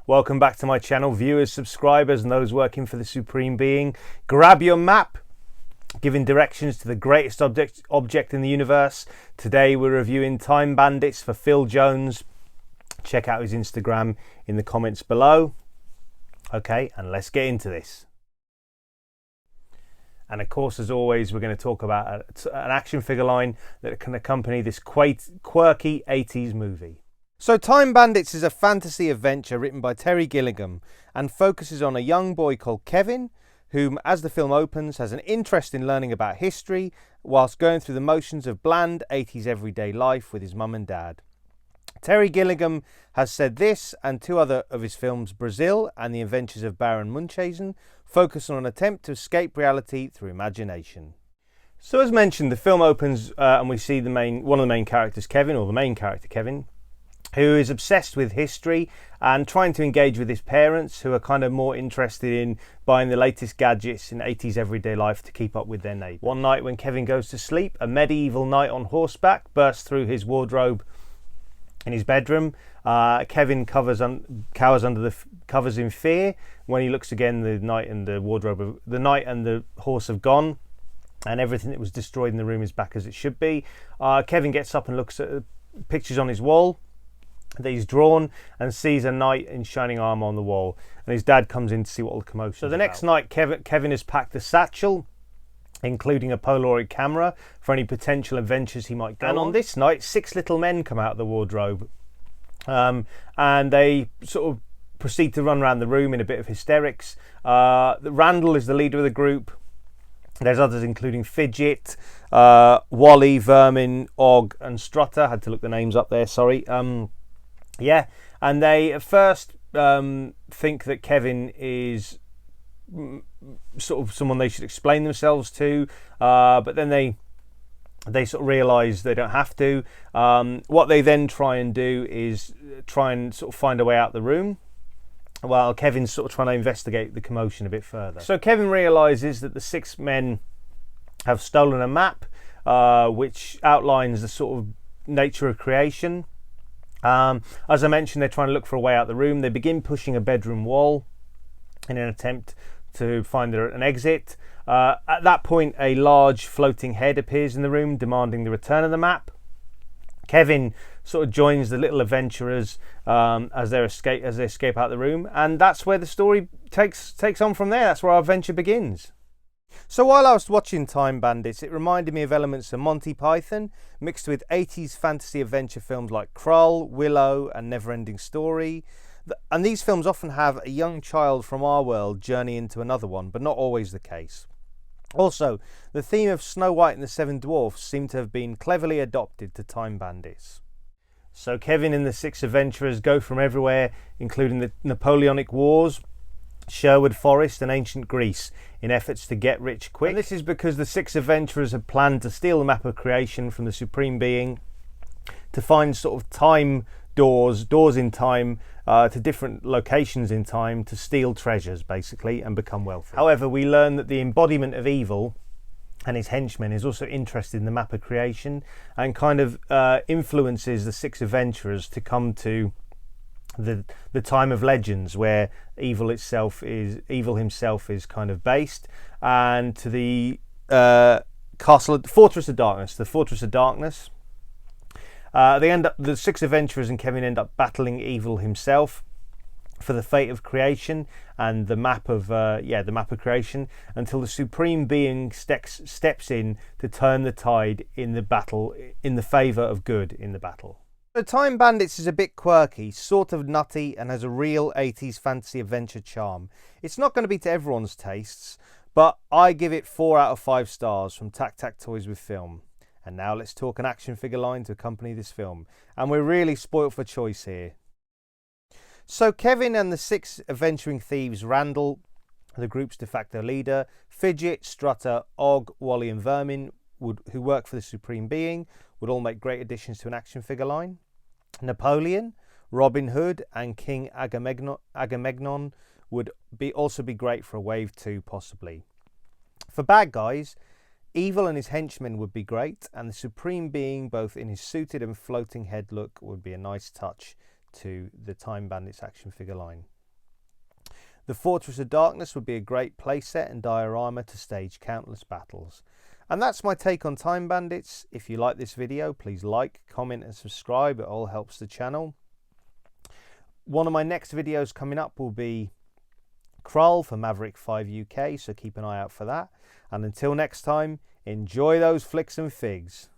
Welcome back to my channel, viewers, subscribers, and those working for the Supreme Being. Grab your map, giving directions to the greatest object in the universe. Today we're reviewing Time Bandits for Phil Jones. Check out his Instagram in the comments below. Okay, and let's get into this. And of course, as always, we're going to talk about an action figure line that can accompany this quirky 80s movie. So Time Bandits is a fantasy adventure written by Terry Gilliam and focuses on a young boy called Kevin, whom, as the film opens, has an interest in learning about history whilst going through the motions of bland 80s everyday life with his mum and dad. Terry Gilliam has said this and two other of his films, Brazil and The Adventures of Baron Munchausen, focus on an attempt to escape reality through imagination. So as mentioned, the film opens and we see one of the main characters, Kevin, or the main character, Kevin, who is obsessed with history and trying to engage with his parents, who are kind of more interested in buying the latest gadgets in 80s everyday life to keep up with their neighbours. One night when Kevin goes to sleep, a medieval knight on horseback bursts through his wardrobe in his bedroom. Kevin cowers under the covers in fear. When he looks again, the knight and the horse have gone, and everything that was destroyed in the room is back as it should be. Kevin gets up and looks at pictures on his wall that he's drawn and sees a knight in shining armour on the wall, and his dad comes in to see what all the commotion is. So the next night, Kevin has packed a satchel, including a Polaroid camera for any potential adventures he might go on. And on this night, 6 little men come out of the wardrobe, and they sort of proceed to run around the room in a bit of hysterics. Randall is the leader of the group. There's others including Fidget, Wally, Vermin, Og and Strutter. I had to look the names up there, sorry. Yeah, and they at first think that Kevin is sort of someone they should explain themselves to, but then they sort of realise they don't have to. What they then try and do is try and sort of find a way out the room, while Kevin's sort of trying to investigate the commotion a bit further. So Kevin realises that the 6 men have stolen a map which outlines the sort of nature of creation. As I mentioned, they're trying to look for a way out the room. They begin pushing a bedroom wall in an attempt to find an exit. At that point, a large floating head appears in the room, demanding the return of the map. Kevin sort of joins the little adventurers as they escape out the room, and that's where the story takes on from there. That's where our adventure begins. So while I was watching Time Bandits, it reminded me of elements of Monty Python mixed with 80s fantasy adventure films like Krull, Willow and Neverending Story. And these films often have a young child from our world journey into another one, but not always the case. Also, the theme of Snow White and the 7 Dwarfs seemed to have been cleverly adopted to Time Bandits. So Kevin and the 6 adventurers go from everywhere, including the Napoleonic Wars, Sherwood Forest and ancient Greece, in efforts to get rich quick. And this is because the 6 adventurers had planned to steal the map of creation from the Supreme Being, to find sort of time doors in time, to different locations in time, to steal treasures basically and become wealthy. However, we learn that the embodiment of evil and his henchmen is also interested in the map of creation and kind of influences the 6 adventurers to come to the time of legends, where evil himself is kind of based, and to the Fortress of Darkness. The 6 adventurers and Kevin end up battling evil himself for the fate of creation and the map of creation, until the Supreme Being steps in to turn the tide in the battle in the favour of good in the battle. The Time Bandits is a bit quirky, sort of nutty, and has a real 80s fantasy adventure charm. It's not going to be to everyone's tastes, but I give it 4 out of 5 stars from TAKTAK Toys with Film. And now let's talk an action figure line to accompany this film. And we're really spoilt for choice here. So Kevin and the 6 adventuring thieves, Randall, the group's de facto leader, Fidget, Strutter, Og, Wally and Vermin, who work for the Supreme Being, would all make great additions to an action figure line. Napoleon, Robin Hood and King Agamemnon would also be great for a wave 2 possibly. For bad guys, Evil and his henchmen would be great, and the Supreme Being, both in his suited and floating head look, would be a nice touch to the Time Bandits action figure line. The Fortress of Darkness would be a great playset and diorama to stage countless battles. And that's my take on Time Bandits. If you like this video, please like, comment and subscribe. It all helps the channel. One of my next videos coming up will be Krull for Maverick 5 UK, so keep an eye out for that. And until next time, enjoy those flicks and figs.